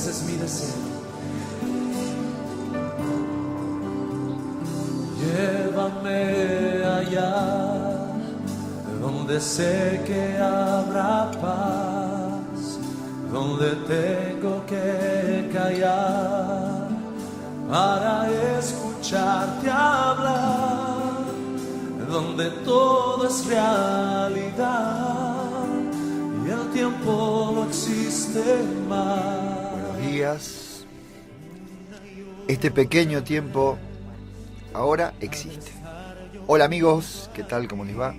ese es mi deseo. Llévame allá, donde sé que habrá paz, donde tengo que callar para escucharte hablar, donde todo es realidad y el tiempo no existe más. Buenos días. Este pequeño tiempo ahora existe. Hola amigos, ¿qué tal? ¿Cómo les va?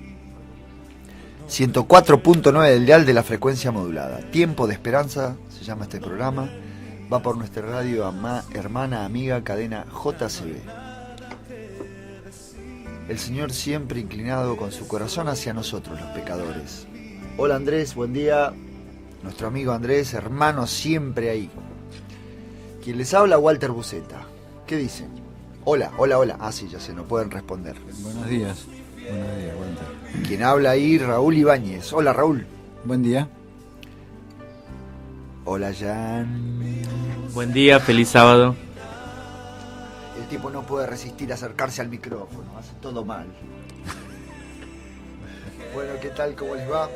104.9 del dial de la frecuencia modulada. Tiempo de Esperanza se llama este programa. Va por nuestra radio hermana, amiga, cadena JCB. El Señor siempre inclinado con su corazón hacia nosotros, los pecadores. Hola Andrés, buen día. Nuestro amigo Andrés, hermano siempre ahí. Quien les habla, Walter Buceta. ¿Qué dicen? Hola. Ah, sí, ya sé, no pueden responder. Buenos días, Walter. Quien habla ahí, Raúl Ibáñez. Hola, Raúl. Buen día. Hola, Jan. Buen día, feliz sábado. El tipo no puede resistir acercarse al micrófono, hace todo mal. Bueno, ¿qué tal? ¿Cómo les va?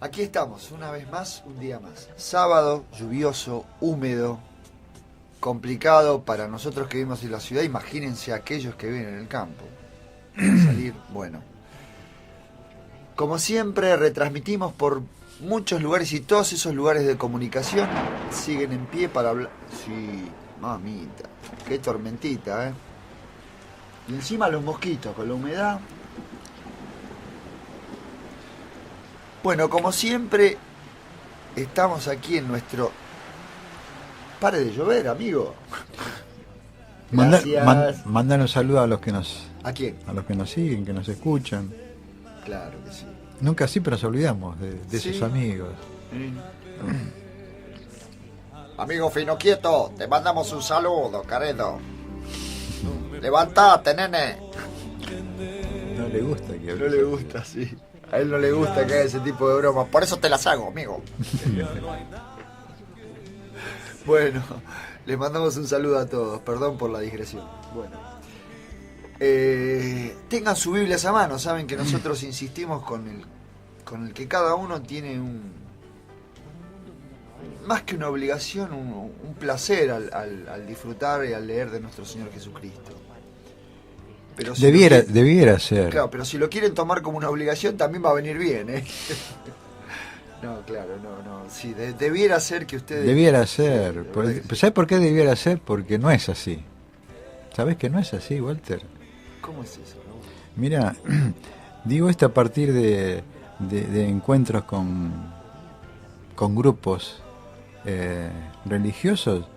Aquí estamos, una vez más, un día más. Sábado, lluvioso, húmedo, complicado para nosotros que vivimos en la ciudad. Imagínense aquellos que viven en el campo. Salir, bueno. Como siempre, retransmitimos por muchos lugares y todos esos lugares de comunicación siguen en pie para hablar. Sí, mamita, qué tormentita, ¿eh? Y encima los mosquitos con la humedad. Bueno, como siempre, estamos aquí en nuestro... Pare de llover, amigo. Gracias. Mandan un saludo a los que nos... ¿A quién? A los que nos siguen, que nos escuchan. Claro que sí. Nunca siempre nos olvidamos de Sí. esos amigos. Amigo fino quieto, te mandamos un saludo, querido. Levantate, nene. No le gusta que No le gusta, sí. A él no le gusta que haga ese tipo de bromas. Por eso te las hago, amigo. Bueno, les mandamos un saludo a todos. Perdón por la digresión. Bueno. Tengan su Biblia a mano. Saben que nosotros insistimos con el que cada uno tiene más que una obligación, un placer al disfrutar y al leer de nuestro Señor Jesucristo. Pero si debiera ser. Claro, pero si lo quieren tomar como una obligación también va a venir bien, ¿eh? No, claro, no. Sí, debiera ser que ustedes... Debiera ser. Sí, ¿Sabes por qué debiera ser? Porque no es así. ¿Sabes que no es así, Walter? ¿Cómo es eso, no? Mira, digo esto a partir de encuentros con grupos religiosos,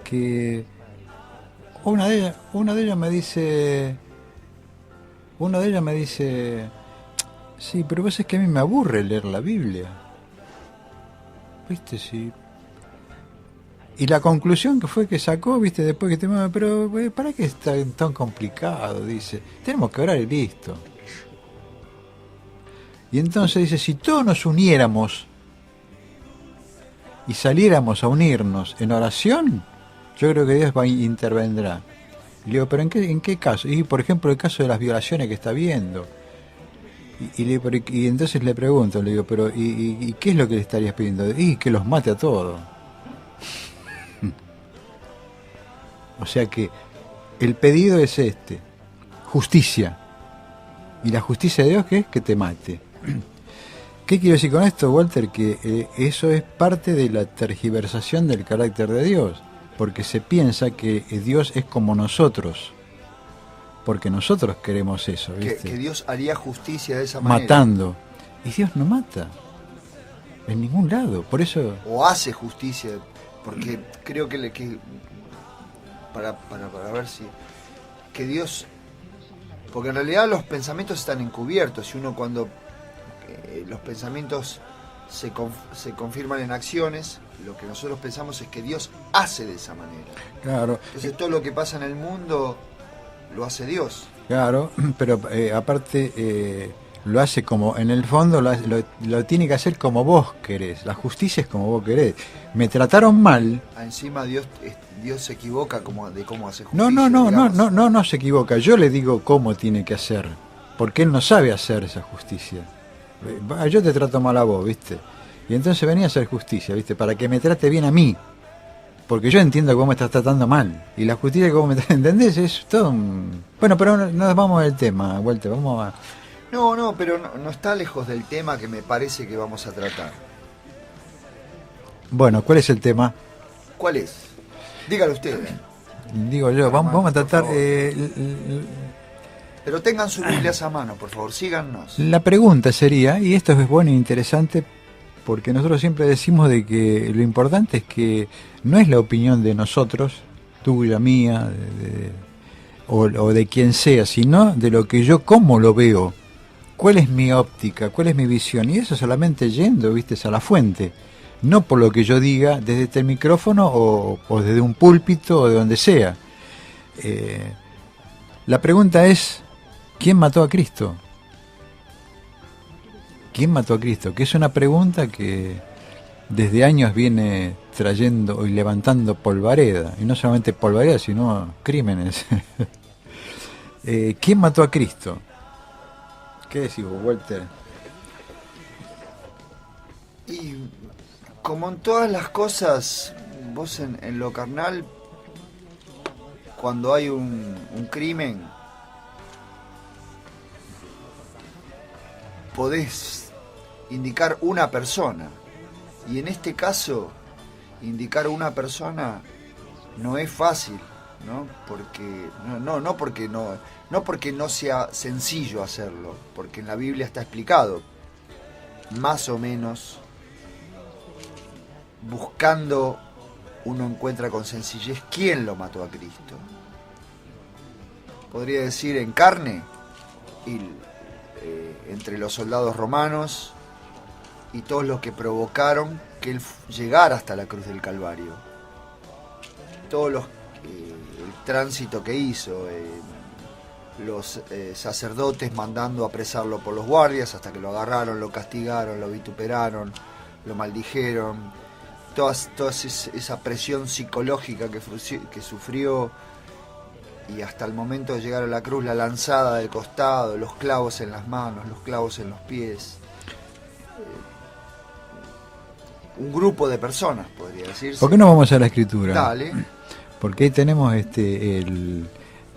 que una de ellas me dice, sí, pero vos es que a mí me aburre leer la Biblia, viste, sí. Y la conclusión que fue que sacó, viste, después que pero ¿para qué es tan complicado? Dice, tenemos que orar y listo. Y entonces dice, si todos nos uniéramos y saliéramos a unirnos en oración, yo creo que Dios intervendrá. Y le digo, ¿pero en qué caso? Y por ejemplo, el caso de las violaciones que está viendo. Y entonces le pregunto, le digo, pero ¿y qué es lo que le estarías pidiendo? Y que los mate a todos. O sea que el pedido es justicia. Y la justicia de Dios, ¿qué es? Que te mate. ¿Qué quiero decir con esto, Walter? Que eso es parte de la tergiversación del carácter de Dios, porque se piensa que Dios es como nosotros, porque nosotros queremos eso, ¿viste? Que Dios haría justicia de esa manera. Matando. Y Dios no mata, en ningún lado, por eso... O hace justicia, porque creo que para ver si... Que Dios... Porque en realidad los pensamientos están encubiertos, y uno cuando los pensamientos se confirman en acciones, lo que nosotros pensamos es que Dios hace de esa manera. Claro. Entonces todo lo que pasa en el mundo lo hace Dios. Claro, pero aparte lo hace como, en el fondo lo tiene que hacer como vos querés. La justicia es como vos querés. Me trataron mal. Encima Dios se equivoca de cómo hace justicia. No se equivoca. Yo le digo cómo tiene que hacer, porque él no sabe hacer esa justicia. Yo te trato mal a vos, ¿viste? Y entonces venía a hacer justicia, ¿viste? Para que me trate bien a mí. Porque yo entiendo que vos me estás tratando mal. Y la justicia que vos me ¿entendés? Es todo un... Bueno, pero no nos vamos del tema, Walter, vamos a... No, pero no está lejos del tema que me parece que vamos a tratar. Bueno, ¿cuál es el tema? ¿Cuál es? Dígalo usted. Digo yo, vamos a tratar... Pero tengan sus Biblias a mano, por favor, síganos. La pregunta sería, y esto es bueno e interesante, porque nosotros siempre decimos de que lo importante es que no es la opinión de nosotros, tuya, mía, o de quien sea, sino de lo que yo cómo lo veo, cuál es mi óptica, cuál es mi visión, y eso solamente yendo, viste, a la fuente, no por lo que yo diga desde este micrófono o desde un púlpito o de donde sea. La pregunta es, ¿quién mató a Cristo? ¿Quién mató a Cristo? Que es una pregunta que desde años viene trayendo y levantando polvareda, y no solamente polvareda, sino crímenes. ¿Quién mató a Cristo? ¿Qué decís vos, Walter? Y como en todas las cosas, vos en lo carnal, cuando hay un crimen, podés indicar una persona, y en este caso indicar una persona no es fácil, ¿no? Porque no porque no sea sencillo hacerlo, porque en la Biblia está explicado, más o menos, buscando uno encuentra con sencillez quién lo mató a Cristo. Podría decir en carne, entre los soldados romanos y todos los que provocaron que él llegara hasta la cruz del Calvario. Todos el tránsito que hizo, los sacerdotes mandando apresarlo por los guardias hasta que lo agarraron, lo castigaron, lo vituperaron, lo maldijeron, toda esa presión psicológica que sufrió, y hasta el momento de llegar a la cruz, la lanzada del costado, los clavos en las manos, los clavos en los pies. Un grupo de personas, podría decirse. ¿Por qué no vamos a la Escritura? Dale. Porque ahí tenemos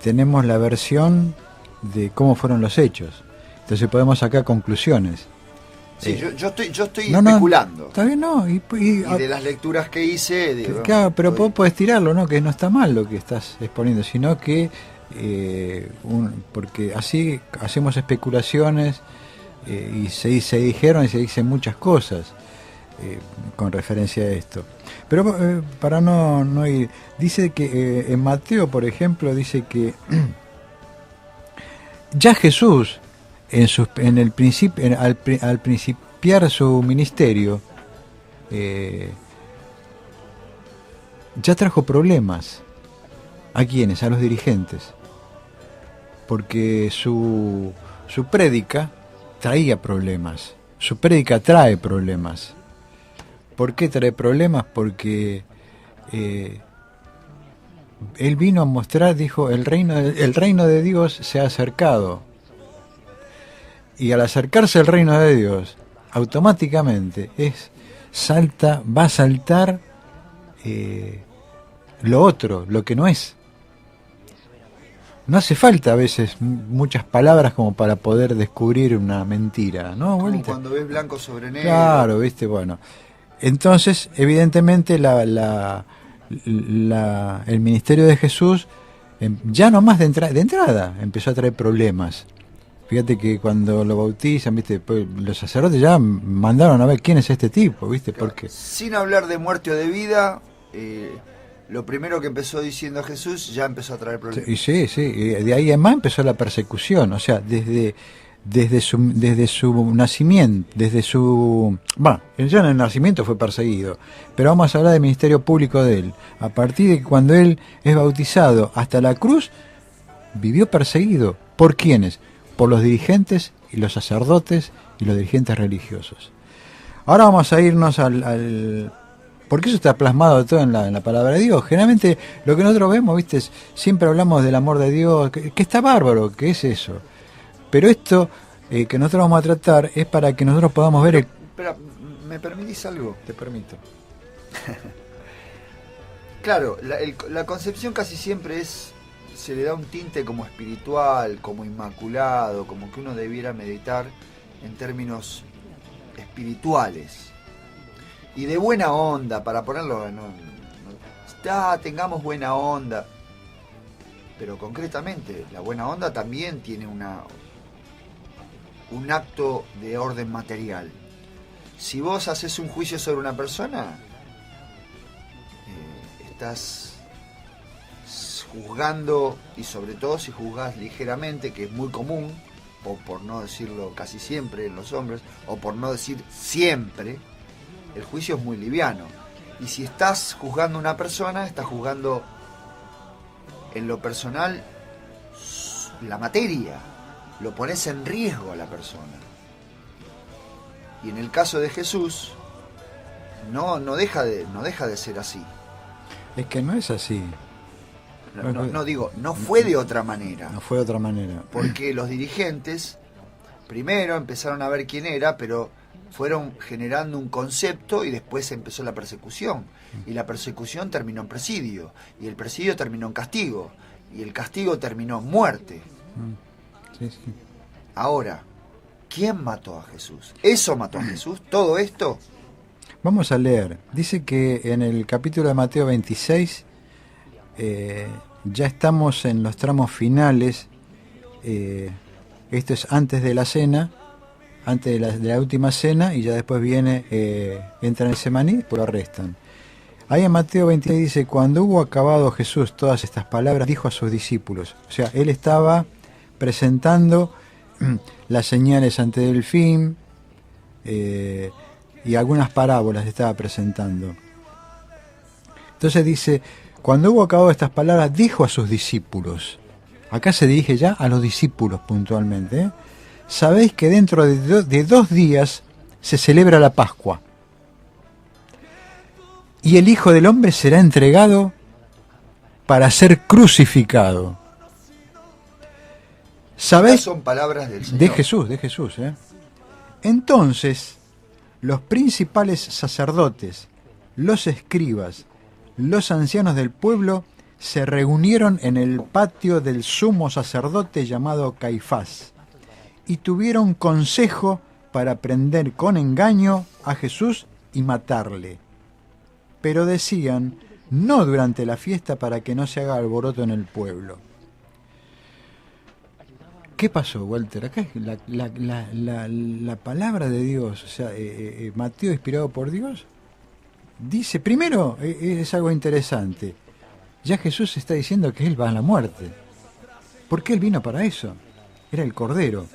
tenemos la versión de cómo fueron los hechos. Entonces podemos sacar conclusiones. Sí, yo estoy especulando. Está bien, no. Y de las lecturas que hice... claro, pero vos podés tirarlo, ¿no? Que no está mal lo que estás exponiendo, sino que porque así hacemos especulaciones y se dijeron y se dicen muchas cosas con referencia a esto. Pero para no ir... Dice que en Mateo, por ejemplo, dice que ya Jesús... al principiar su ministerio, ya trajo problemas. ¿A quiénes? A los dirigentes. Porque su prédica traía problemas. Su prédica trae problemas. ¿Por qué trae problemas? Porque él vino a mostrar, dijo, el reino de Dios se ha acercado. Y al acercarse al reino de Dios, automáticamente va a saltar lo otro, lo que no es. No hace falta a veces muchas palabras como para poder descubrir una mentira, ¿no? Como cuando ves blanco sobre negro. Claro, viste, bueno. Entonces, evidentemente, el ministerio de Jesús, ya nomás de entrada, empezó a traer problemas. Fíjate que cuando lo bautizan, viste, pues, los sacerdotes ya mandaron a ver quién es este tipo, viste, claro, porque sin hablar de muerte o de vida, lo primero que empezó diciendo Jesús ya empezó a traer problemas. Sí, y de ahí en más empezó la persecución, o sea, desde su nacimiento, ya en el nacimiento fue perseguido, pero vamos a hablar del ministerio público de él. A partir de cuando él es bautizado hasta la cruz, vivió perseguido. ¿Por quiénes? Por los dirigentes y los sacerdotes y los dirigentes religiosos. Ahora vamos a irnos porque eso está plasmado todo en la palabra de Dios. Generalmente lo que nosotros vemos, ¿viste? Siempre hablamos del amor de Dios, que está bárbaro, que es eso. Pero esto que nosotros vamos a tratar es para que nosotros podamos ver... Espera, ¿me permitís algo? Te permito. Claro, la concepción casi siempre se le da un tinte como espiritual, como inmaculado, como que uno debiera meditar en términos espirituales y de buena onda, para ponerlo, tengamos buena onda, pero concretamente la buena onda también tiene un acto de orden material. Si vos haces un juicio sobre una persona, estás juzgando, y sobre todo si juzgas ligeramente, que es muy común, o por no decirlo casi siempre en los hombres, o por no decir siempre, el juicio es muy liviano. Y si estás juzgando a una persona, estás juzgando en lo personal la materia, lo pones en riesgo a la persona. Y en el caso de Jesús, no deja de ser así. Es que no es así. No fue de otra manera. No fue de otra manera. Porque los dirigentes primero empezaron a ver quién era, pero fueron generando un concepto y después empezó la persecución. Y la persecución terminó en presidio. Y el presidio terminó en castigo. Y el castigo terminó en muerte. Sí, sí. Ahora, ¿quién mató a Jesús? ¿Eso mató a Jesús? ¿Todo esto? Vamos a leer. Dice que en el capítulo de Mateo 26... ya estamos en los tramos finales. Esto es antes de la cena, antes de la última cena, y ya después viene, entra en el Semaní, pues lo arrestan. Ahí en Mateo 26 dice: cuando hubo acabado Jesús todas estas palabras, dijo a sus discípulos. O sea, él estaba presentando las señales antes del fin, y algunas parábolas estaba presentando. Entonces dice: cuando hubo acabado estas palabras, dijo a sus discípulos. Acá se dirige ya a los discípulos puntualmente. Sabéis que dentro de 2 días se celebra la Pascua. Y el Hijo del Hombre será entregado para ser crucificado. ¿Sabéis? Son palabras del Señor. De Jesús. Entonces, los principales sacerdotes, los escribas, los ancianos del pueblo se reunieron en el patio del sumo sacerdote llamado Caifás y tuvieron consejo para prender con engaño a Jesús y matarle. Pero decían: no durante la fiesta, para que no se haga alboroto en el pueblo. ¿Qué pasó, Walter? Acá es la palabra de Dios, o sea, Mateo, inspirado por Dios, dice, primero, es algo interesante, ya Jesús está diciendo que Él va a la muerte, porque Él vino para eso, era el Cordero.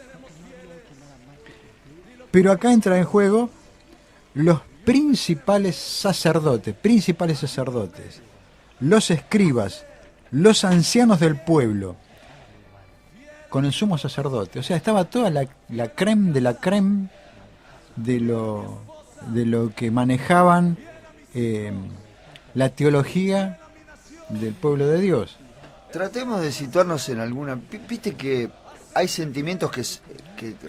Pero acá entra en juego los principales sacerdotes, los escribas, los ancianos del pueblo, con el sumo sacerdote. O sea, estaba toda la crème de la crème de lo que manejaban la teología del pueblo de Dios. Tratemos de situarnos en alguna... Viste que hay sentimientos que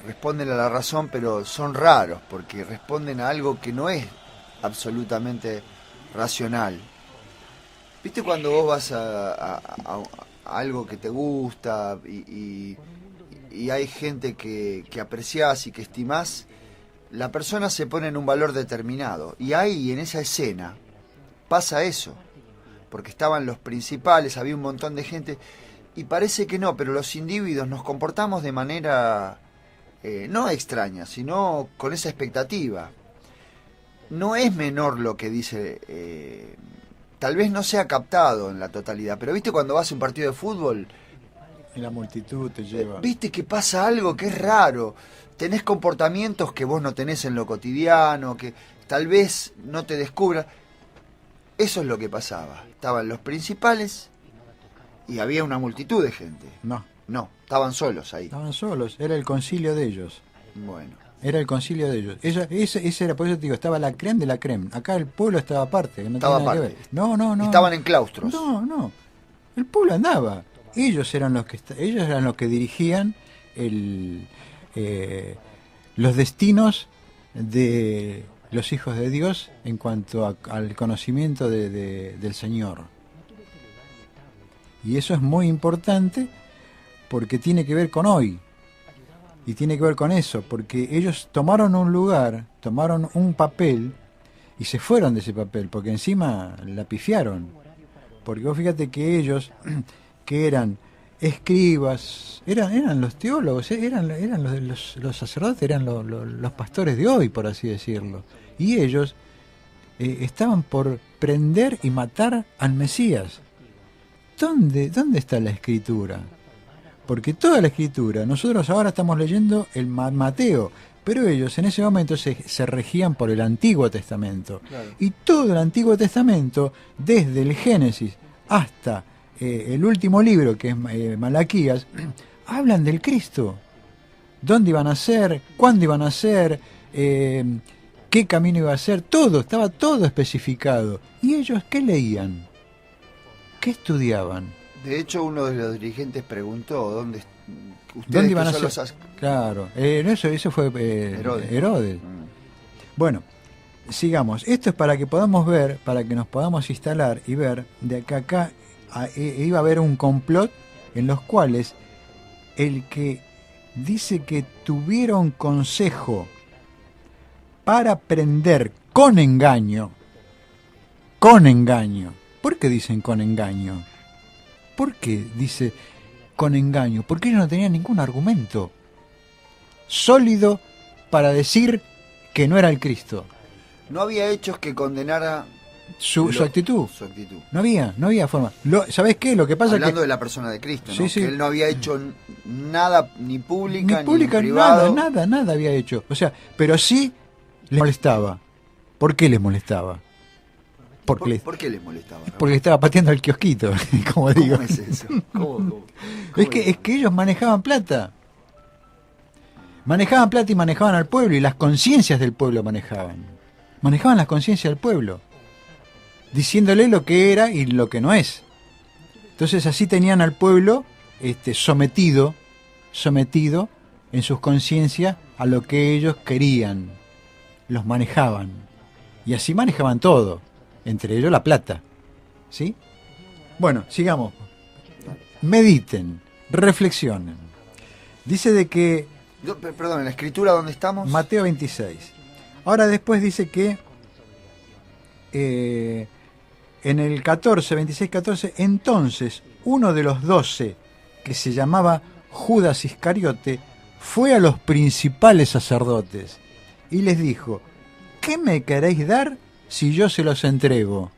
responden a la razón, pero son raros, porque responden a algo que no es absolutamente racional. Viste cuando vos vas a algo que te gusta y hay gente que apreciás y que estimás, la persona se pone en un valor determinado. Y ahí, en esa escena, pasa eso. Porque estaban los principales, había un montón de gente, y parece que no, pero los individuos nos comportamos de manera no extraña, sino con esa expectativa. No es menor lo que dice, tal vez no sea captado en la totalidad, pero viste cuando vas a un partido de fútbol, y la multitud te lleva. Viste que pasa algo que es raro, tenés comportamientos que vos no tenés en lo cotidiano, que tal vez no te descubra. Eso es lo que pasaba. Estaban los principales y había una multitud de gente. No, No, estaban solos ahí. Estaban solos, era el concilio de ellos. Bueno. Era el concilio de ellos. Ese era, por eso te digo, estaba la creme de la creme. Acá el pueblo estaba aparte. Que no Estaba tenía nada aparte. que ver. No. Estaban en claustros. No. El pueblo andaba. Ellos eran los que dirigían los destinos de los hijos de Dios en cuanto al conocimiento del Señor. Y eso es muy importante porque tiene que ver con hoy. Y tiene que ver con eso, porque ellos tomaron un lugar, tomaron un papel y se fueron de ese papel, porque encima la pifiaron. Porque vos fíjate que ellos, que eran escribas, eran los teólogos, eran los sacerdotes, eran los pastores de hoy, por así decirlo. Y ellos estaban por prender y matar al Mesías. ¿Dónde está la Escritura? Porque toda la Escritura, nosotros ahora estamos leyendo el Mateo, pero ellos en ese momento se regían por el Antiguo Testamento. Claro. Y todo el Antiguo Testamento, desde el Génesis hasta el último libro, que es Malaquías, hablan del Cristo. ¿Dónde iban a ser? ¿Cuándo iban a ser? ¿Qué camino iba a ser? Todo, estaba todo especificado. ¿Y ellos qué leían? ¿Qué estudiaban? De hecho, uno de los dirigentes preguntó dónde iban a ser. Claro, eso fue Herodes. Bueno, sigamos. Esto es para que podamos ver, para que nos podamos instalar y ver de que acá iba a haber un complot en los cuales el que dice que tuvieron consejo para prender con engaño. ¿Por qué dicen con engaño? ¿Por qué dice con engaño? Porque ellos no tenían ningún argumento sólido para decir que no era el Cristo. No había hechos que condenara su actitud. Su actitud. No había forma. ¿Sabés qué? Lo que pasa Hablando que de la persona de Cristo, ¿no? Sí. Que él no había hecho nada, ni pública, ni en privado. nada había hecho. O sea, pero sí les molestaba. ¿Por qué les molestaba? ¿Por qué les molestaba? Porque estaba pateando el kiosquito, como digo. ¿Cómo es eso? ¿Cómo es que ellos manejaban plata. Manejaban plata y manejaban al pueblo, y las conciencias del pueblo manejaban. Manejaban las conciencias del pueblo, diciéndole lo que era y lo que no es. Entonces así tenían al pueblo sometido en sus conciencias a lo que ellos querían. Los manejaban. Y así manejaban todo. Entre ellos la plata. ¿Sí? Bueno, sigamos. Mediten, reflexionen. Dice de que... Perdón, ¿en la escritura dónde estamos? Mateo 26. Ahora después dice que en el 26-14, entonces uno de los 12, que se llamaba Judas Iscariote, fue a los principales sacerdotes y les dijo: ¿qué me queréis dar si yo se los entrego?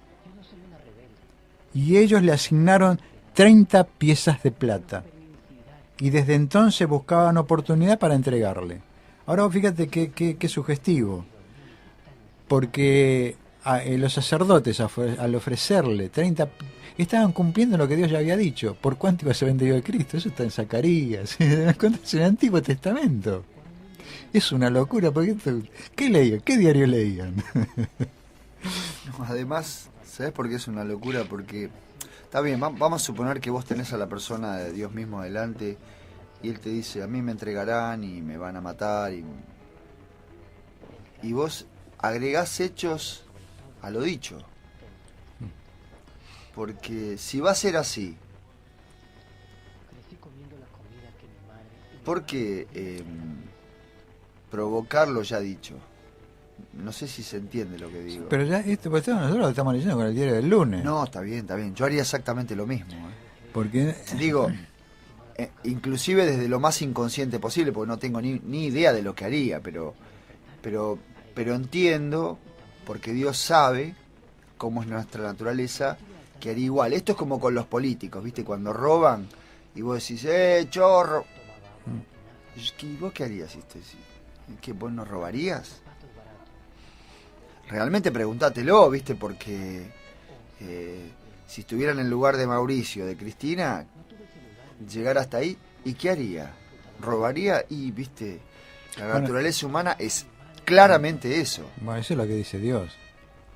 Y ellos le asignaron 30 piezas de plata. Y desde entonces buscaban oportunidad para entregarle. Ahora fíjate qué sugestivo. Porque los sacerdotes, al ofrecerle 30, estaban cumpliendo lo que Dios ya había dicho. ¿Por cuánto iba a ser vendido el Cristo? Eso está en Zacarías, en el Antiguo Testamento. Es una locura. Porque ¿qué leían? ¿Qué diario leían? No, además, ¿sabes por qué es una locura? Porque, está bien, vamos a suponer que vos tenés a la persona de Dios mismo delante y Él te dice: a mí me entregarán y me van a matar. Y vos agregás hechos a lo dicho. Porque si va a ser así, ¿por qué provocarlo ya dicho? No sé si se entiende lo que digo. Pero ya nosotros lo estamos leyendo con el diario del lunes. No, está bien. Yo haría exactamente lo mismo. Porque digo, inclusive desde lo más inconsciente posible, porque no tengo ni idea de lo que haría, pero entiendo, porque Dios sabe cómo es nuestra naturaleza, que haría igual. Esto es como con los políticos, ¿viste? Cuando roban y vos decís: chorro. ¿Y vos qué harías? ¿Qué, vos no robarías? Realmente pregúntatelo, ¿viste? Porque si estuviera en el lugar de Mauricio, de Cristina, llegar hasta ahí, ¿Y qué haría? ¿Robaría? Y, viste, la Bueno, naturaleza humana es claramente eso. Bueno, eso es lo que dice Dios.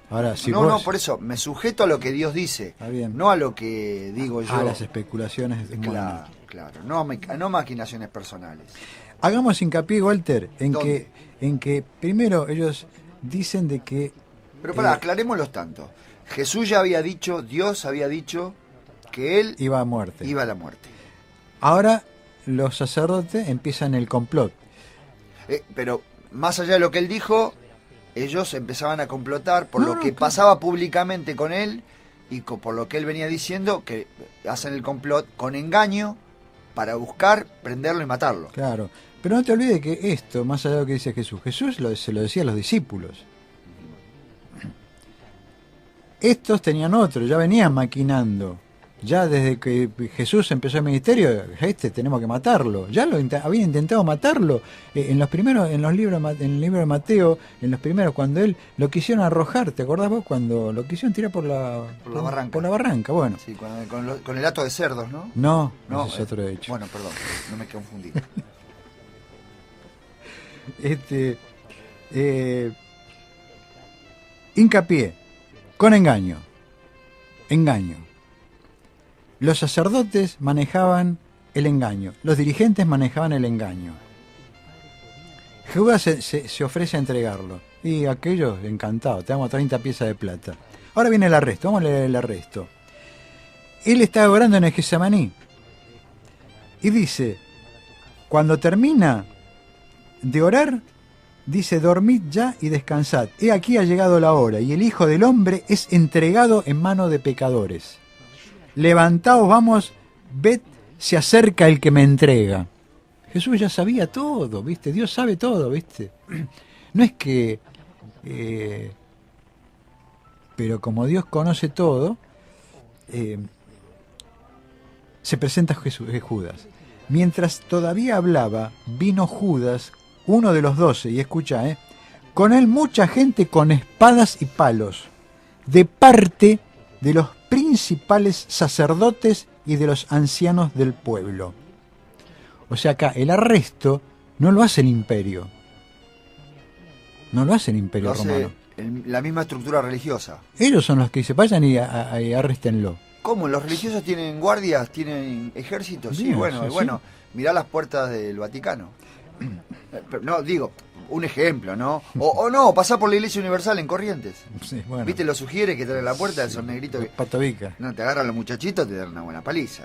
Ahora, si no, vos... no, por eso, me sujeto a lo que Dios dice, Está bien. no a lo que digo yo. A las especulaciones Claro, humanas. claro, no maquinaciones personales. Hagamos hincapié, Walter, ¿Dónde? en que primero ellos dicen de que... Pero pará, aclarémoslos tanto. Jesús ya había dicho, Dios había dicho que él iba a muerte. iba a la muerte. Ahora los sacerdotes empiezan el complot. Pero más allá de lo que él dijo, ellos empezaban a complotar por No, lo no, que claro. pasaba públicamente con él y por lo que él venía diciendo, que hacen el complot con engaño para buscar, prenderlo y matarlo. Claro. Pero no te olvides que esto, más allá de lo que dice Jesús, se lo decía a los discípulos. Estos tenían otro, ya venían maquinando. Ya desde que Jesús empezó el ministerio, tenemos que matarlo. Ya habían intentado matarlo en los primeros, en el libro de Mateo, en los primeros, cuando él lo quisieron arrojar. ¿Te acordás vos cuando lo quisieron tirar por la barranca? Por la barranca, bueno. Sí, con el hato de cerdos, ¿no? No, No, ese es otro hecho. Bueno, perdón, no me confundí. Hincapié, con engaño. Engaño. Los sacerdotes manejaban el engaño, los dirigentes manejaban el engaño. Judas se ofrece a entregarlo. Y aquellos, encantados, te damos 30 piezas de plata. Ahora viene el arresto, vamos a leer el arresto. Él estaba orando en el Getsemaní. Y dice, cuando termina de orar, dice, dormid ya y descansad. He aquí ha llegado la hora, y el Hijo del Hombre es entregado en mano de pecadores. Levantaos, vamos, ved, se acerca el que me entrega. Jesús ya sabía todo, ¿viste? Dios sabe todo, ¿viste? No es que... pero como Dios conoce todo, se presenta Judas. Mientras todavía hablaba, vino Judas, uno de los 12, y escucha, con él mucha gente con espadas y palos, de parte de los principales sacerdotes y de los ancianos del pueblo. O sea, acá el arresto no lo hace el imperio. No lo hace el imperio Lo hace romano. la misma estructura religiosa. Ellos son los que dicen, vayan y arréstenlo. ¿Cómo? ¿Los religiosos tienen guardias? ¿Tienen ejércitos? Sí, Bien, bueno, sí, bueno, mirá las puertas del Vaticano. No, digo, un ejemplo, ¿no? O no, pasá por la Iglesia Universal en Corrientes. Sí, bueno. ¿Viste los sugieres que están en la puerta? Esos negritos que... Patovica. No, te agarran los muchachitos, te dan una buena paliza.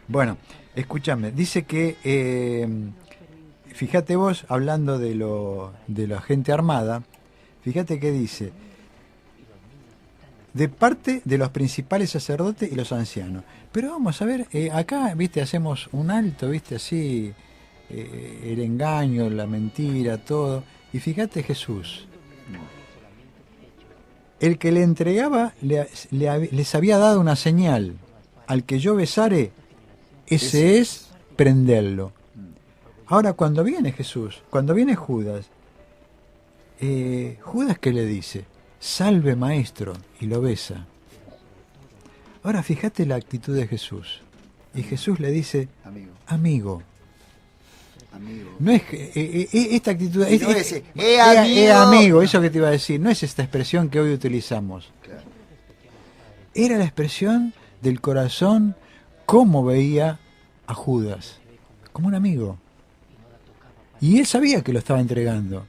Bueno, escúchame, dice que, fíjate vos, hablando de la gente armada, fíjate que dice, de parte de los principales sacerdotes y los ancianos. Pero vamos a ver, acá, viste, hacemos un alto, viste, así, el engaño, la mentira, todo. Y fíjate Jesús, el que le entregaba les había dado una señal, al que yo besare, ese es prenderlo. Ahora cuando viene Jesús, cuando viene Judas, Judas ¿qué le dice? Salve maestro, y lo besa. Ahora fíjate la actitud de Jesús. Y Jesús le dice, amigo. No es que esta actitud, amigo, eso que te iba a decir, no es esta expresión que hoy utilizamos. Claro. Era la expresión del corazón, cómo veía a Judas, como un amigo. Y él sabía que lo estaba entregando.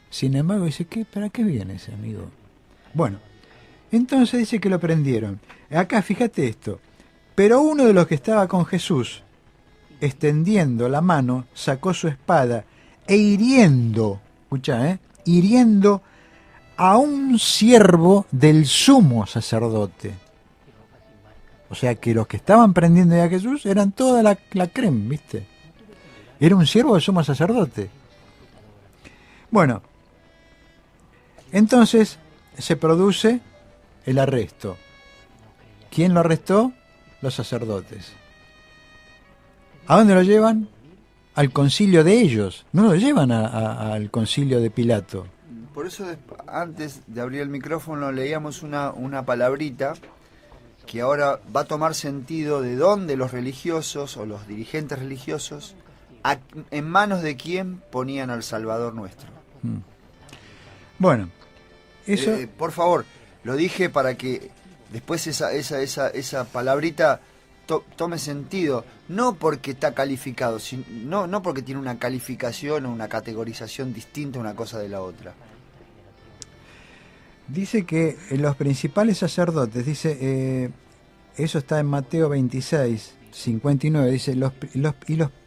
Sin embargo, dice, ¿para qué viene ese amigo? Bueno, entonces dice que lo prendieron. Acá, fíjate esto. Pero uno de los que estaba con Jesús, extendiendo la mano, sacó su espada e hiriendo, escuchá, hiriendo a un siervo del sumo sacerdote. O sea que los que estaban prendiendo a Jesús eran toda la crema, ¿viste? Era un siervo del sumo sacerdote. Bueno, entonces se produce el arresto. ¿Quién lo arrestó? Los sacerdotes. ¿A dónde lo llevan? Al concilio de ellos. No lo llevan al concilio de Pilato. Por eso antes de abrir el micrófono leíamos una palabrita que ahora va a tomar sentido de dónde los religiosos o los dirigentes religiosos, en manos de quién ponían al Salvador nuestro. Bueno, eso... por favor, lo dije para que después esa palabrita tome sentido, no porque está calificado, no porque tiene una calificación o una categorización distinta una cosa de la otra. Dice que los principales sacerdotes, dice, eso está en Mateo 26, 59, dice, los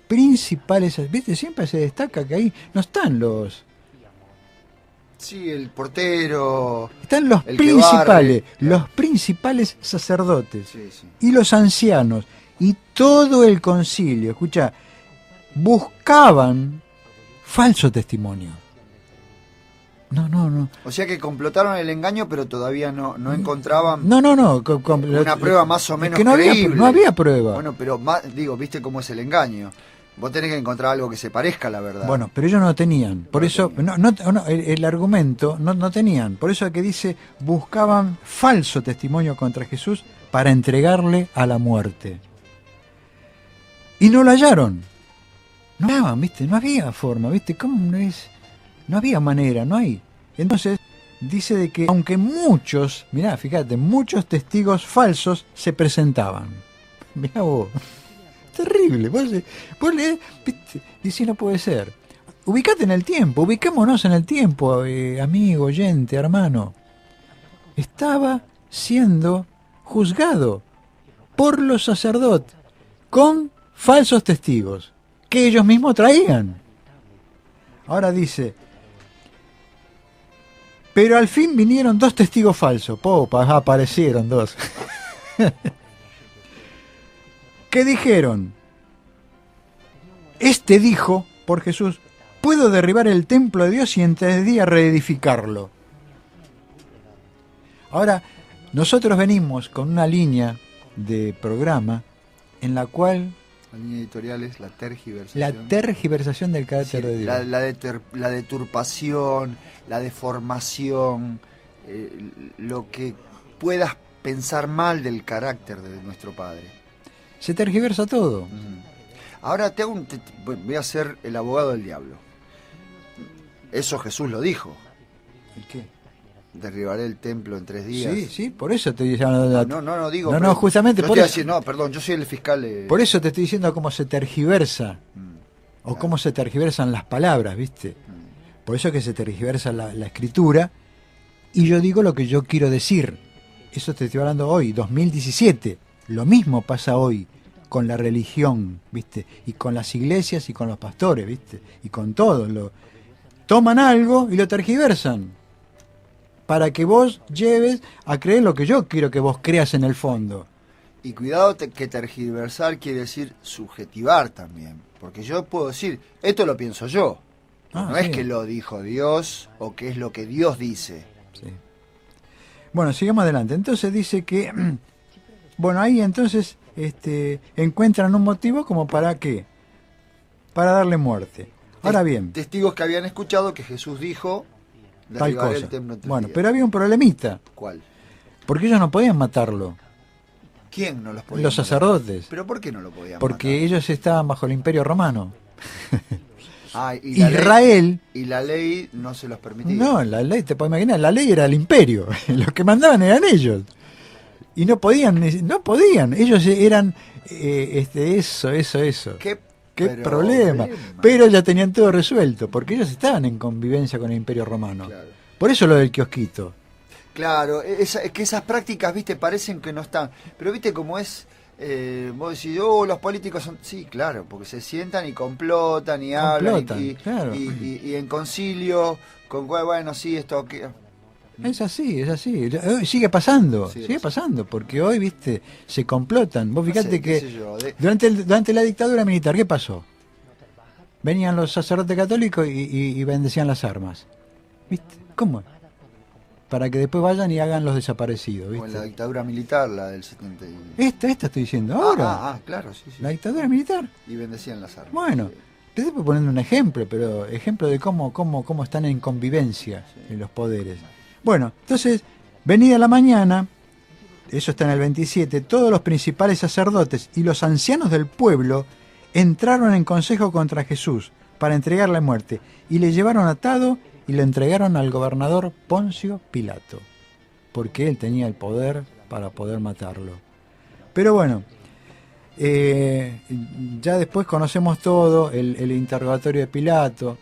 principales, ¿viste? Siempre se destaca que ahí no están los... Sí, el portero... Están los principales, los principales sacerdotes, sí, sí. Y los ancianos, y todo el concilio, escucha, buscaban falso testimonio. No. O sea que complotaron el engaño, pero todavía no encontraban No. una prueba más o menos que no creíble. no había prueba. Bueno, pero ¿viste cómo es el engaño? Vos tenés que encontrar algo que se parezca a la verdad. Bueno, pero ellos no tenían. Por eso, el argumento no tenían. Por eso es que dice, buscaban falso testimonio contra Jesús para entregarle a la muerte. Y no lo hallaron. No hallaban, ¿viste? No había forma, ¿viste? ¿Cómo no es? No había manera, no hay. Entonces, dice de que aunque muchos, mirá, fíjate, muchos testigos falsos se presentaban. Mirá vos. Terrible. Vos lees, ¿viste? Dice, no puede ser. Ubicate en el tiempo, ubiquémonos en el tiempo, amigo, oyente, hermano. Estaba siendo juzgado por los sacerdotes con falsos testigos que ellos mismos traían. Ahora dice, pero al fin vinieron 2 testigos falsos. Aparecieron 2. ¿Qué dijeron? Este dijo por Jesús, puedo derribar el templo de Dios y en 3 días reedificarlo. Ahora, nosotros venimos con una línea de programa en la cual... La línea editorial es la tergiversación. La tergiversación del carácter de Dios. La deturpación, la deformación, lo que puedas pensar mal del carácter de nuestro Padre. Se tergiversa todo. Ahora voy a ser el abogado del diablo. Eso Jesús lo dijo. ¿El qué? Derribaré el templo en 3 días. Sí, por eso te digo. No digo. No, justamente por eso. No, perdón, yo soy el fiscal. Por eso te estoy diciendo cómo se tergiversa. O cómo se tergiversan las palabras, ¿viste? Por eso que se tergiversa la escritura. Y yo digo lo que yo quiero decir. Eso te estoy hablando hoy, 2017. Lo mismo pasa hoy con la religión, ¿viste? Y con las iglesias y con los pastores, ¿viste? Y con todo. Toman algo y lo tergiversan para que vos lleves a creer lo que yo quiero que vos creas en el fondo. Y cuidado que tergiversar quiere decir subjetivar también. Porque yo puedo decir, esto lo pienso yo. No es que lo dijo Dios o que es lo que Dios dice. Sí. Bueno, sigamos adelante. Entonces dice que... Bueno, ahí entonces encuentran un motivo como para ¿qué? Para darle muerte. Ahora bien... Testigos que habían escuchado que Jesús dijo... Tal cosa. El templo en 3 bueno, días. pero había un problemita. ¿Cuál? Porque ellos no podían matarlo. ¿Quién no los podía Los matar? sacerdotes. ¿Pero por qué no lo podían Porque matar? ellos estaban bajo el Imperio Romano. Y Israel... y la ley no se los permitía. No, la ley, te puedes imaginar, la ley era el imperio. Los que mandaban eran ellos. Y no podían. Ellos eran eso. Qué problema. Pero ya tenían todo resuelto, porque ellos estaban en convivencia con el Imperio Romano. Claro. Por eso lo del kiosquito. Claro, es que esas prácticas, viste, parecen que no están. Pero viste cómo es, vos decís, los políticos son... Sí, claro, porque se sientan y complotan y hablan claro. y en concilio, con bueno, sí, esto... que Es así. Sigue pasando, Sí, sigue pasando, porque hoy, viste, se complotan. Vos fíjate no sé, que qué sé yo, durante la dictadura militar, ¿qué pasó? Venían los sacerdotes católicos y bendecían las armas. ¿Viste? ¿Cómo? Para que después vayan y hagan los desaparecidos, ¿viste? O en la dictadura militar, la del 70 Esta estoy diciendo ahora. Claro, sí. La dictadura militar. Y bendecían las armas. Bueno, Sí. te estoy poniendo un ejemplo, pero ejemplo de cómo están en convivencia en los poderes. Bueno, entonces, venida la mañana, eso está en el 27, todos los principales sacerdotes y los ancianos del pueblo entraron en consejo contra Jesús para entregarle a muerte, y le llevaron atado y lo entregaron al gobernador Poncio Pilato, porque él tenía el poder para poder matarlo. Pero bueno, ya después conocemos todo, el interrogatorio de Pilato.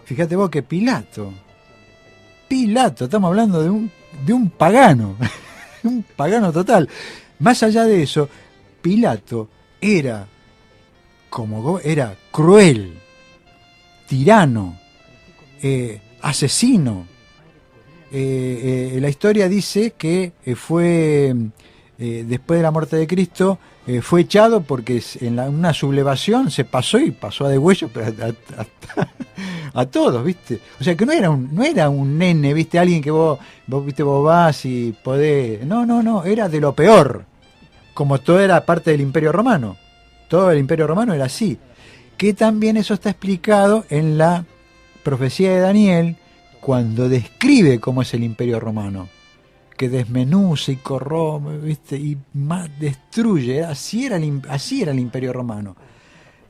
Fíjate vos que Pilato, estamos hablando de un pagano, un pagano total. Más allá de eso, Pilato era cruel, tirano, asesino. La historia dice que fue, después de la muerte de Cristo, fue echado porque en una sublevación se pasó a degüello a todos, ¿viste? O sea que no era un nene, ¿viste? Alguien que vos vas y podés... No, era de lo peor. Como todo era parte del Imperio Romano. Todo el Imperio Romano era así. Que también eso está explicado en la profecía de Daniel, cuando describe cómo es el Imperio Romano. Que desmenuza y corrompe, ¿viste? Y más destruye. Así era el Imperio Romano.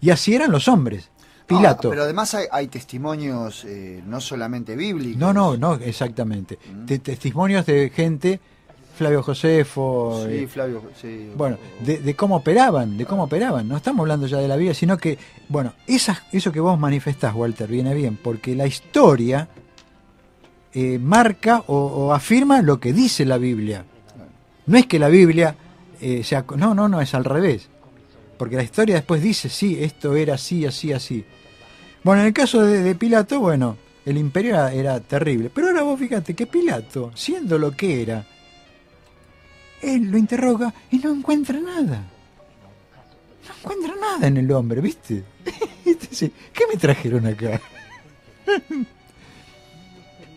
Y así eran los hombres. Pilato. Pero además hay testimonios no solamente bíblicos. No, exactamente. Testimonios de gente, Flavio Josefo. Sí, Flavio, sí. Bueno, de cómo operaban, No estamos hablando ya de la Biblia, sino que, bueno, eso que vos manifestás, Walter, viene bien, porque la historia marca o afirma lo que dice la Biblia. No es que la Biblia sea... No, es al revés. Porque la historia después dice, sí, esto era así, así, así. Bueno, en el caso de Pilato, bueno, el imperio era terrible. Pero ahora vos fíjate que Pilato, siendo lo que era, él lo interroga y no encuentra nada. No encuentra nada en el hombre, ¿viste? Dice, ¿qué me trajeron acá?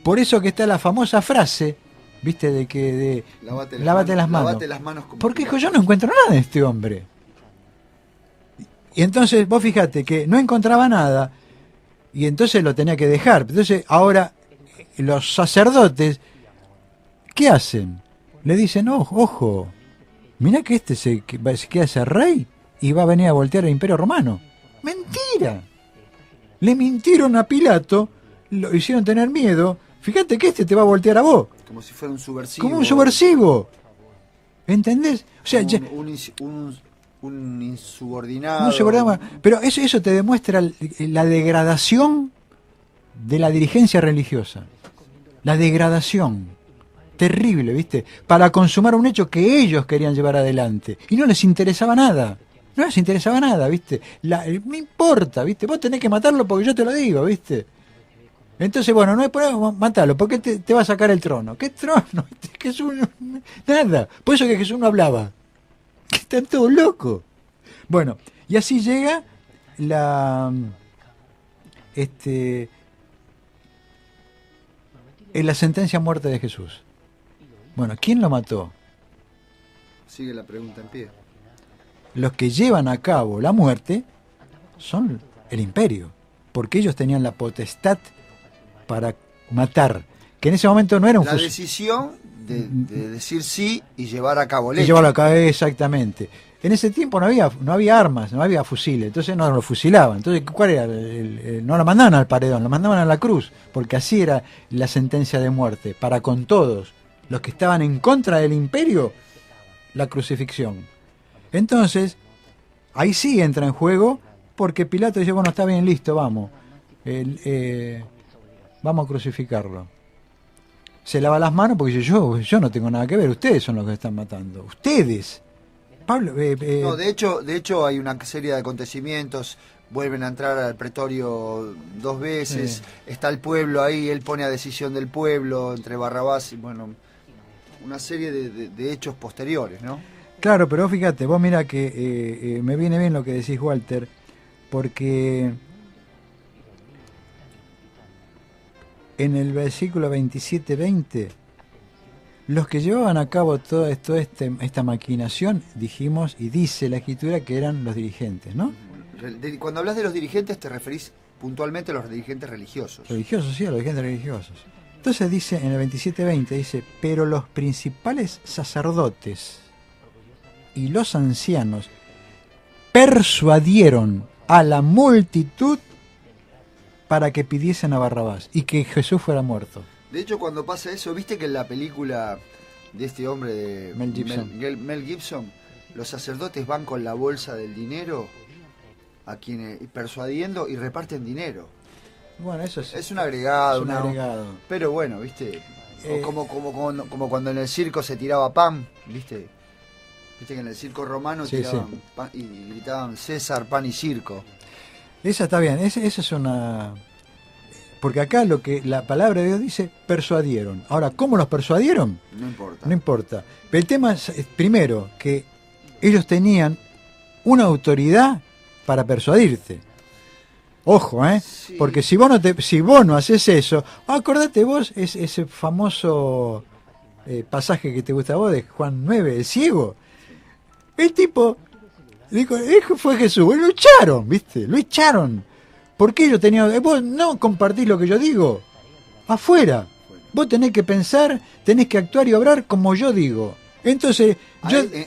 Por eso que está la famosa frase, ¿viste? De que lávate las manos. Lávate las manos como porque dijo, yo no encuentro nada en este hombre. Y entonces vos fíjate que no encontraba nada y entonces lo tenía que dejar. Entonces ahora los sacerdotes, ¿qué hacen? Le dicen, ojo, mirá que se quiere hacer rey y va a venir a voltear el Imperio Romano. ¡Mentira! Le mintieron a Pilato, lo hicieron tener miedo. Fíjate que te va a voltear a vos. Como si fuera un subversivo. Como un subversivo. ¿Entendés? O sea, un insubordinado. Un subordinado. Pero eso te demuestra la degradación de la dirigencia religiosa. La degradación. Terrible, ¿viste? Para consumar un hecho que ellos querían llevar adelante. Y no les interesaba nada. No les interesaba nada, ¿viste? No importa, ¿viste? Vos tenés que matarlo porque yo te lo digo, ¿viste? Entonces, bueno, no hay problema, matalo, porque te va a sacar el trono. ¿Qué trono? Jesús nada. Por eso que Jesús no hablaba. Que están todos locos. Bueno, y así llega en la sentencia a muerte de Jesús. Bueno, ¿quién lo mató? Sigue la pregunta en pie. Los que llevan a cabo la muerte son el imperio, porque ellos tenían la potestad para matar, que en ese momento no era un la decisión de decir sí y llevar a cabo el hecho. Y llevarlo a cabo, exactamente. En ese tiempo no había armas, no había fusiles, entonces no lo fusilaban. Entonces, ¿cuál era? No lo mandaban al paredón, lo mandaban a la cruz, porque así era la sentencia de muerte, para con todos los que estaban en contra del imperio, la crucifixión. Entonces, ahí sí entra en juego, porque Pilato dice, bueno, está bien, listo, vamos. Vamos a crucificarlo. Se lava las manos porque dice, yo no tengo nada que ver, ustedes son los que están matando. Ustedes. Pablo, no, de hecho hay una serie de acontecimientos, vuelven a entrar al pretorio 2 veces, está el pueblo ahí, él pone a decisión del pueblo, entre Barrabás y, bueno, una serie de hechos posteriores, ¿no? Claro, pero fíjate, vos mira que me viene bien lo que decís, Walter, porque en el versículo 27-20, los que llevaban a cabo toda esta maquinación, dijimos, y dice la Escritura que eran los dirigentes, ¿no? Cuando hablas de los dirigentes te referís puntualmente a los dirigentes religiosos. Religiosos, sí, a los dirigentes religiosos. Entonces dice en el 27:20, dice, pero los principales sacerdotes y los ancianos persuadieron a la multitud para que pidiesen a Barrabás y que Jesús fuera muerto. De hecho, cuando pasa eso, viste que en la película de este hombre de Mel Gibson. Mel Gibson, los sacerdotes van con la bolsa del dinero a quienes persuadiendo y reparten dinero. Bueno, eso Es un agregado, es un agregado. Pero bueno, viste, como cuando en el circo se tiraba pan, viste que en el circo romano Sí, tiraban sí. pan y gritaban César, pan y circo. Esa está bien, esa es una... Porque acá lo que la palabra de Dios dice, persuadieron. Ahora, ¿cómo los persuadieron? No importa. No importa. Pero el tema es, primero, que ellos tenían una autoridad para persuadirte. Ojo, Sí. porque si vos no haces eso, acordate vos ese famoso pasaje que te gusta a vos de Juan 9, el ciego. El tipo dijo, fue Jesús, lo echaron, ¿viste? Lo echaron. Porque ellos tenían, vos no compartís lo que yo digo, afuera. Vos tenés que pensar, tenés que actuar y obrar como yo digo. Entonces,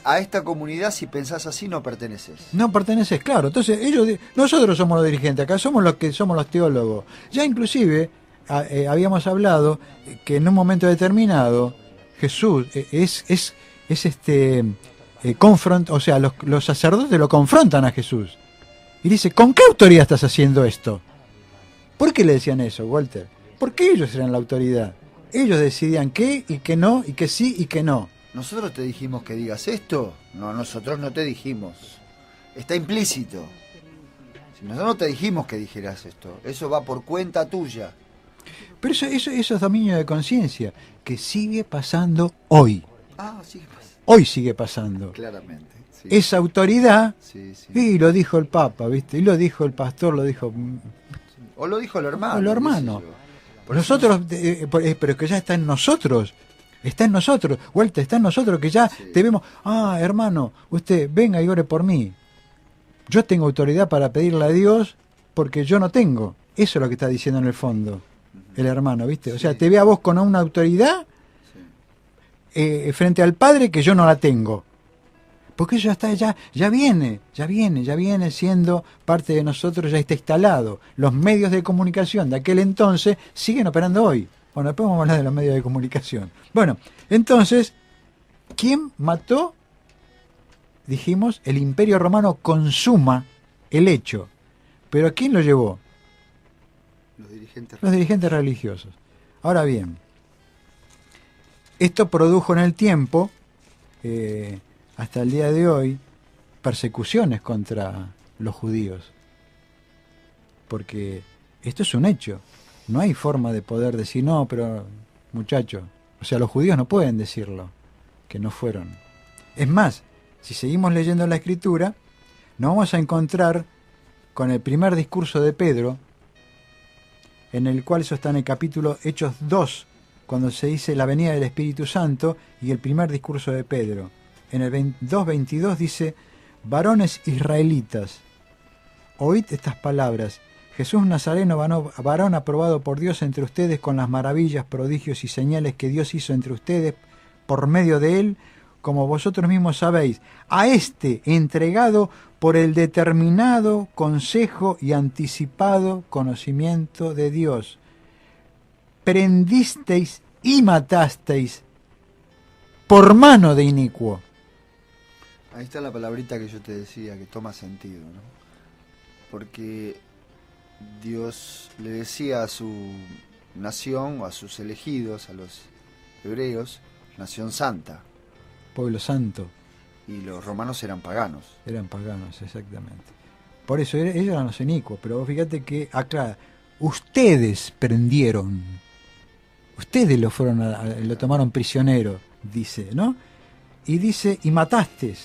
A esta comunidad, si pensás así, no perteneces. no perteneces, claro. Entonces, nosotros somos los dirigentes, acá somos los que somos los teólogos. Ya inclusive habíamos hablado que en un momento determinado Jesús o sea, los sacerdotes lo confrontan a Jesús. Y dice, ¿con qué autoridad estás haciendo esto? ¿Por qué le decían eso, Walter? Porque ellos eran la autoridad. Ellos decidían qué y qué no, y que sí y que no. ¿Nosotros te dijimos que digas esto? No, nosotros no te dijimos. Está implícito. Si nosotros no te dijimos que dijeras esto, eso va por cuenta tuya. Pero eso es dominio de conciencia, que sigue pasando hoy. Ah, sí, pues, Hoy sigue pasando. claramente. Sí. Esa autoridad, Sí. y lo dijo el Papa, ¿viste? Y lo dijo el pastor, lo dijo... O lo dijo el hermano. O el hermano. qué sé yo. Por eso Nosotros, pero que ya está en nosotros. Está en nosotros, Walter, está en nosotros, que ya Sí. debemos... Ah, hermano, usted venga y ore por mí. Yo tengo autoridad para pedirle a Dios porque yo no tengo. Eso es lo que está diciendo en el fondo el hermano, ¿viste? O sea, Sí. te ve a vos con una autoridad frente al Padre que yo no la tengo. Porque eso ya viene siendo parte de nosotros, ya está instalado. Los medios de comunicación de aquel entonces siguen operando hoy. Bueno, después vamos a hablar de los medios de comunicación. Bueno, entonces, ¿quién mató? Dijimos, el Imperio Romano consuma el hecho. ¿Pero a quién lo llevó? Los dirigentes religiosos. Ahora bien, esto produjo en el tiempo, hasta el día de hoy, persecuciones contra los judíos. Porque esto es un hecho. No hay forma de poder decir, no, pero muchacho, o sea, los judíos no pueden decirlo, que no fueron. Es más, si seguimos leyendo la Escritura, nos vamos a encontrar con el primer discurso de Pedro, en el cual eso está en el capítulo Hechos 2, cuando se dice la venida del Espíritu Santo, y el primer discurso de Pedro. En el 2:22 dice, varones israelitas, oíd estas palabras. Jesús Nazareno, varón aprobado por Dios entre ustedes con las maravillas, prodigios y señales que Dios hizo entre ustedes por medio de él, como vosotros mismos sabéis, a este entregado por el determinado consejo y anticipado conocimiento de Dios. Prendisteis y matasteis por mano de inicuo. Ahí está la palabrita que yo te decía, que toma sentido, ¿no? Porque Dios le decía a su nación, o a sus elegidos, a los hebreos, nación santa. Pueblo santo. Y los romanos eran paganos. Eran paganos, exactamente. Por eso ellos eran los inicuos, pero fíjate que acá ustedes prendieron, ustedes lo tomaron prisionero, dice, ¿no? Y dice, y mataste,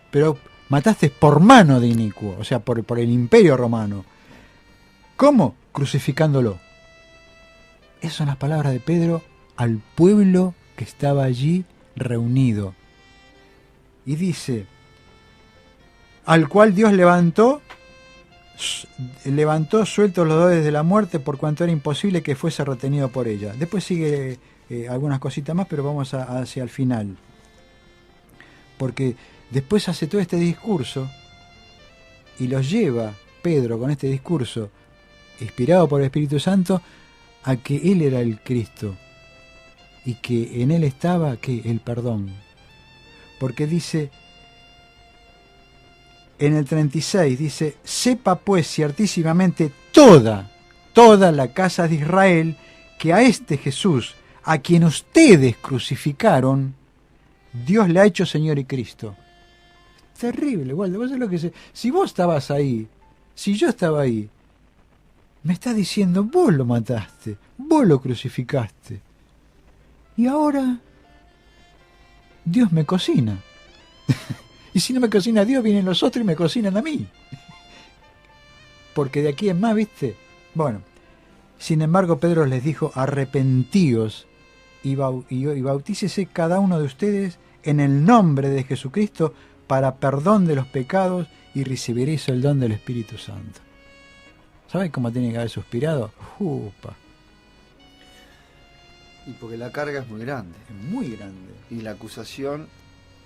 pero mataste por mano de inicuo, o sea, por el Imperio Romano. ¿Cómo? Crucificándolo. Esas son las palabras de Pedro al pueblo que estaba allí reunido. Y dice, al cual Dios levantó levantó sueltos los dones de la muerte por cuanto era imposible que fuese retenido por ella. Después sigue algunas cositas más, pero vamos hacia el final. Porque después hace todo este discurso y los lleva Pedro con este discurso, inspirado por el Espíritu Santo, a que Él era el Cristo y que en Él estaba ¿qué? El perdón. Porque dice, en el 36, dice, sepa pues ciertísimamente toda la casa de Israel que a este Jesús, a quien ustedes crucificaron, Dios le ha hecho Señor y Cristo. Terrible, Waldo. ¿Vos sabés lo que sé? Si vos estabas ahí, si yo estaba ahí, me está diciendo, vos lo mataste, vos lo crucificaste. Y ahora, Dios me cocina. Y si no me cocina Dios, vienen los otros y me cocinan a mí. Porque de aquí en más, ¿viste? Bueno, sin embargo, Pedro les dijo, arrepentíos y bautícese cada uno de ustedes en el nombre de Jesucristo para perdón de los pecados y recibiréis el don del Espíritu Santo. ¿Sabes cómo tiene que haber suspirado? ¡Upa! Y porque la carga es muy grande. Es muy grande. Y la acusación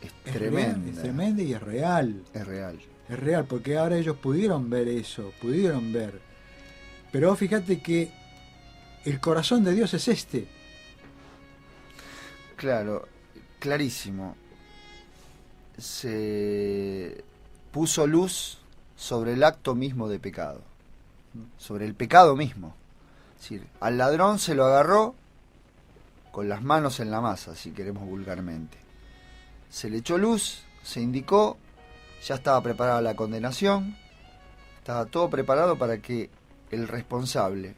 es tremenda. Real, es tremenda y es real. Es real. Es real, porque ahora ellos pudieron ver eso, pudieron ver. Pero vos fíjate que el corazón de Dios es este. Claro, clarísimo. Se puso luz sobre el acto mismo de pecado, sobre el pecado mismo. Es decir, al ladrón se lo agarró con las manos en la masa, si queremos vulgarmente. Se le echó luz, se indicó, ya estaba preparada la condenación, estaba todo preparado para que el responsable,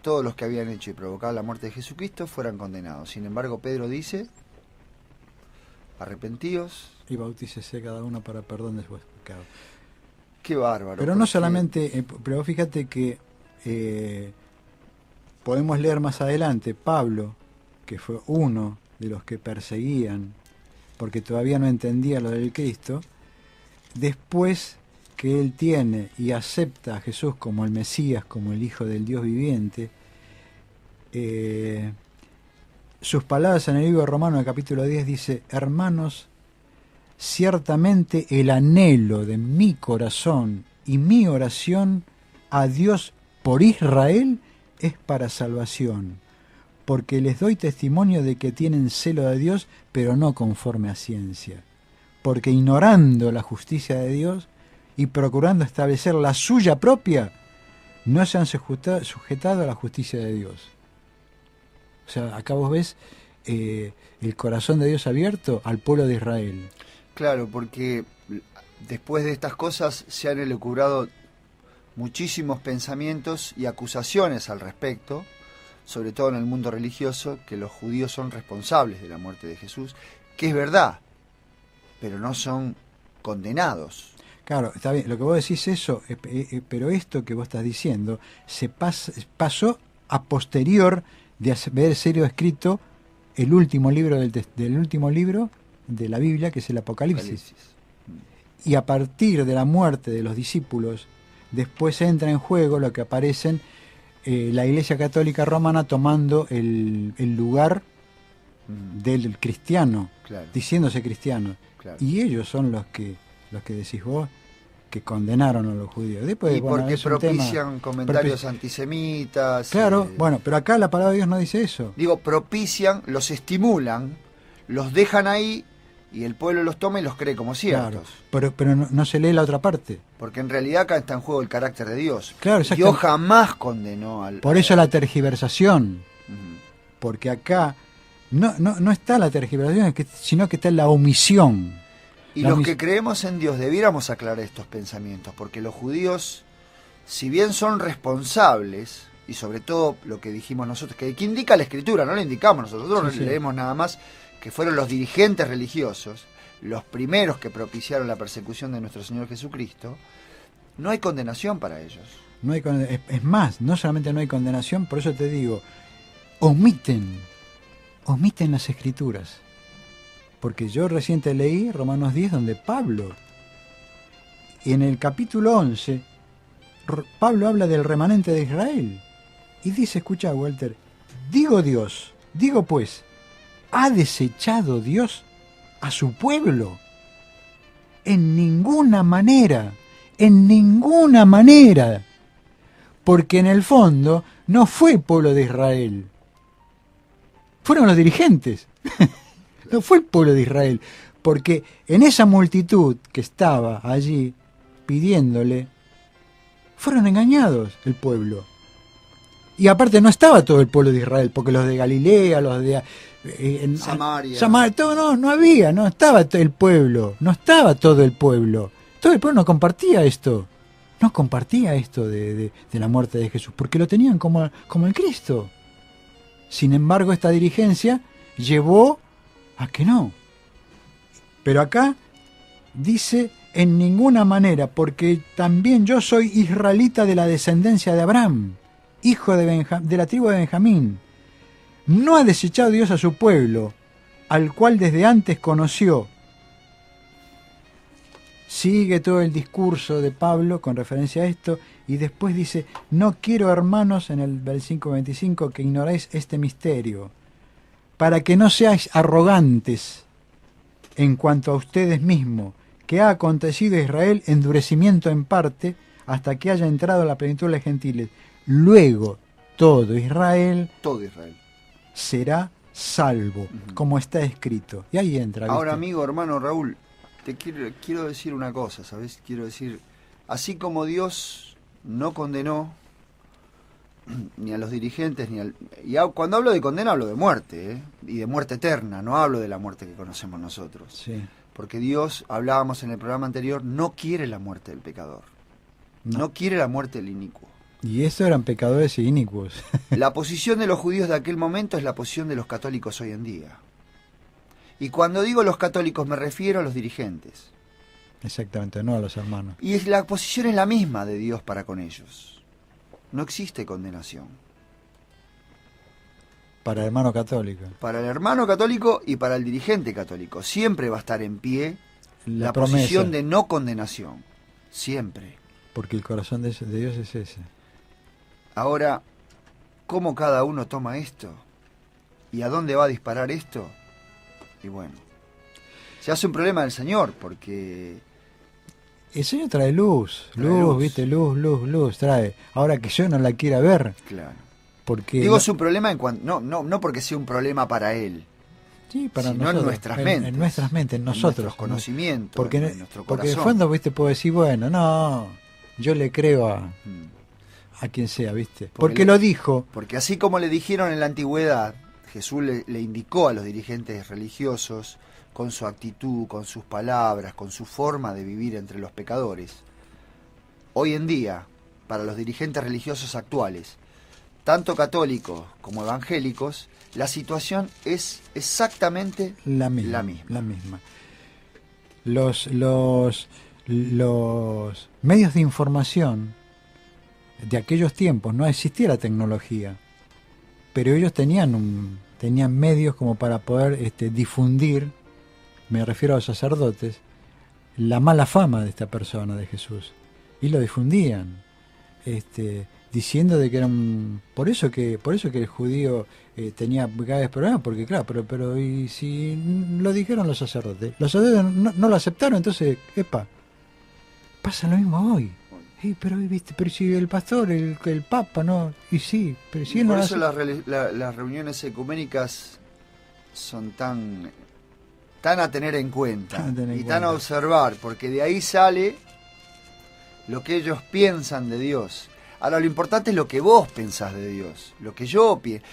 todos los que habían hecho y provocado la muerte de Jesucristo, fueran condenados. Sin embargo, Pedro dice, arrepentíos. Y bautícese cada uno para perdón de sus pecados. Qué bárbaro. Pero no solamente, pero fíjate que podemos leer más adelante, Pablo, que fue uno de los que perseguían, porque todavía no entendía lo del Cristo, después que él tiene y acepta a Jesús como el Mesías, como el Hijo del Dios viviente, sus palabras en el libro de Romanos, el capítulo 10, dice, hermanos, ciertamente el anhelo de mi corazón y mi oración a Dios por Israel es para salvación, porque les doy testimonio de que tienen celo de Dios, pero no conforme a ciencia, porque ignorando la justicia de Dios y procurando establecer la suya propia, no se han sujetado a la justicia de Dios. O sea, acá vos ves el corazón de Dios abierto al pueblo de Israel. Claro, porque después de estas cosas se han elucubrado muchísimos pensamientos y acusaciones al respecto, sobre todo en el mundo religioso, que los judíos son responsables de la muerte de Jesús, que es verdad, pero no son condenados. Claro, está bien, lo que vos decís eso, pero esto que vos estás diciendo se pasó a posterior de haber sido escrito el último libro del último libro de la Biblia, que es el Apocalipsis. Y a partir de la muerte de los discípulos, después entra en juego lo que aparecen la Iglesia Católica Romana tomando el lugar del cristiano, Claro. diciéndose cristiano. Claro. Y ellos son los que decís vos, que condenaron a los judíos. Después, Y bueno, porque es un propician tema, comentarios antisemitas. Claro, bueno, pero acá la palabra de Dios no dice eso. Digo, propician, los estimulan, los dejan ahí y el pueblo los toma y los cree como ciertos. Claro, pero no se lee la otra parte. Porque en realidad acá está en juego el carácter de Dios. Claro, exacto. Dios jamás condenó al... Por eso la tergiversación. Ujú. Porque acá no está la tergiversación, sino que está la omisión. Y los que creemos en Dios debiéramos aclarar estos pensamientos, porque los judíos, si bien son responsables, y sobre todo lo que dijimos nosotros, que indica la Escritura, no lo indicamos nosotros, Sí. leemos nada más, que fueron los dirigentes religiosos, los primeros que propiciaron la persecución de nuestro Señor Jesucristo, no hay condenación para ellos. No hay es más, no solamente no hay condenación, por eso te digo, omiten las Escrituras. Porque yo reciente leí Romanos 10, donde Pablo, en el capítulo 11, Pablo habla del remanente de Israel. Y dice, escucha Walter, digo pues, ¿ha desechado Dios a su pueblo? En ninguna manera, porque en el fondo no fue el pueblo de Israel, fueron los dirigentes, no fue el pueblo de Israel, porque en esa multitud que estaba allí pidiéndole, fueron engañados el pueblo. Y aparte no estaba todo el pueblo de Israel, porque los de Galilea, los de Samaria. No había, no estaba el pueblo, no estaba todo el pueblo. Todo el pueblo no compartía esto de la muerte de Jesús, porque lo tenían como el Cristo. Sin embargo, esta dirigencia llevó a que no. Pero acá dice, en ninguna manera, porque también yo soy israelita de la descendencia de Abraham, hijo de la tribu de Benjamín. No ha desechado Dios a su pueblo, al cual desde antes conoció. Sigue todo el discurso de Pablo con referencia a esto, y después dice, no quiero, hermanos, en el versículo 25, que ignoráis este misterio, para que no seáis arrogantes en cuanto a ustedes mismos, que ha acontecido a Israel endurecimiento en parte, hasta que haya entrado la plenitud de los gentiles. Luego todo Israel será salvo, como está escrito. Y ahí entra. Ahora, ¿viste? amigo, hermano Raúl, te quiero decir una cosa, ¿sabes? Quiero decir, así como Dios no condenó ni a los dirigentes, cuando hablo de condena hablo de muerte, ¿eh? Y de muerte eterna, no hablo de la muerte que conocemos nosotros. Sí. Porque Dios, hablábamos en el programa anterior, no quiere la muerte del pecador, no quiere la muerte del inicuo. Y eso eran pecadores y inicuos. La posición de los judíos de aquel momento es la posición de los católicos hoy en día. Y cuando digo los católicos me refiero a los dirigentes. Exactamente, no a los hermanos. Y la posición es la misma de Dios para con ellos. No existe condenación. Para el hermano católico. Para el hermano católico y para el dirigente católico. Siempre va a estar en pie la promesa. Posición de no condenación. Siempre. Porque el corazón de Dios es ese. Ahora, ¿cómo cada uno toma esto? ¿Y a dónde va a disparar esto? Y bueno, se hace un problema del Señor, porque el Señor trae luz, ¿viste? Luz trae. Ahora que yo no la quiera ver. Claro. Porque digo, es un problema en cuanto, no porque sea un problema para Él. Sí, para sino nosotros. En nuestras mentes. En nuestras mentes, en nosotros. En nuestros conocimientos, porque, en nuestro corazón. Porque en el fondo, ¿viste? Puedo decir, bueno, no, yo le creo a quien sea, ¿viste? Porque lo dijo. Porque así como le dijeron en la antigüedad, Jesús le indicó a los dirigentes religiosos, con su actitud, con sus palabras, con su forma de vivir entre los pecadores. Hoy en día, para los dirigentes religiosos actuales, tanto católicos como evangélicos, la situación es exactamente la misma. Los medios de información de aquellos tiempos, no existía la tecnología, pero ellos tenían medios como para poder difundir, me refiero a los sacerdotes, la mala fama de esta persona, de Jesús, y lo difundían, diciendo de que era por eso que el judío tenía graves problemas, porque claro, pero y si lo dijeron los sacerdotes no lo aceptaron, entonces, pasa lo mismo hoy. Pero si el pastor, el papa, no, y sí, pero si él no. Por eso las reuniones ecuménicas son tan a tener en cuenta tan a observar, porque de ahí sale lo que ellos piensan de Dios. Ahora, lo importante es lo que vos pensás de Dios, lo que yo pienso,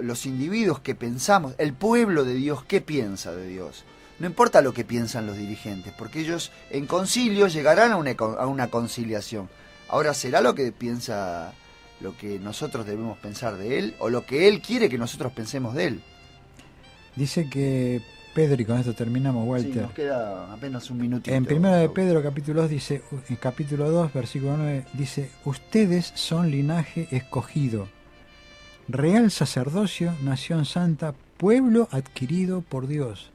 los individuos que pensamos, el pueblo de Dios, ¿qué piensa de Dios? No importa lo que piensan los dirigentes, porque ellos en concilio llegarán a una conciliación. Ahora, ¿será lo que piensa, lo que nosotros debemos pensar de Él, o lo que Él quiere que nosotros pensemos de Él? Dice que Pedro, y con esto terminamos, Walter. Sí, nos queda apenas un minutito. En 1 de Pedro, capítulo 2, dice, en capítulo 2, versículo 9, dice, ustedes son linaje escogido, real sacerdocio, nación santa, pueblo adquirido por Dios,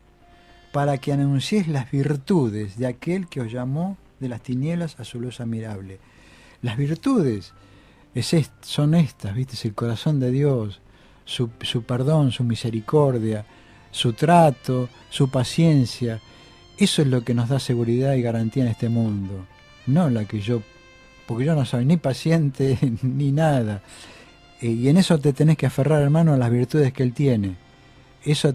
para que anunciéis las virtudes de aquel que os llamó de las tinieblas a su luz admirable. Las virtudes son estas, ¿viste? Es el corazón de Dios, su perdón, su misericordia, su trato, su paciencia. Eso es lo que nos da seguridad y garantía en este mundo. No la que porque yo no soy ni paciente ni nada. Y en eso te tenés que aferrar, hermano, a las virtudes que Él tiene. Eso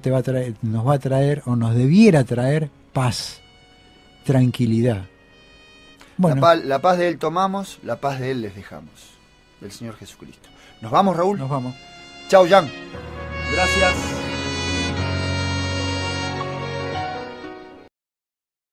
nos va a traer, o nos debiera traer, paz, tranquilidad. Bueno, La paz de Él tomamos, la paz de Él les dejamos. Del Señor Jesucristo. ¿Nos vamos, Raúl? nos vamos. Chao, Jan. Gracias.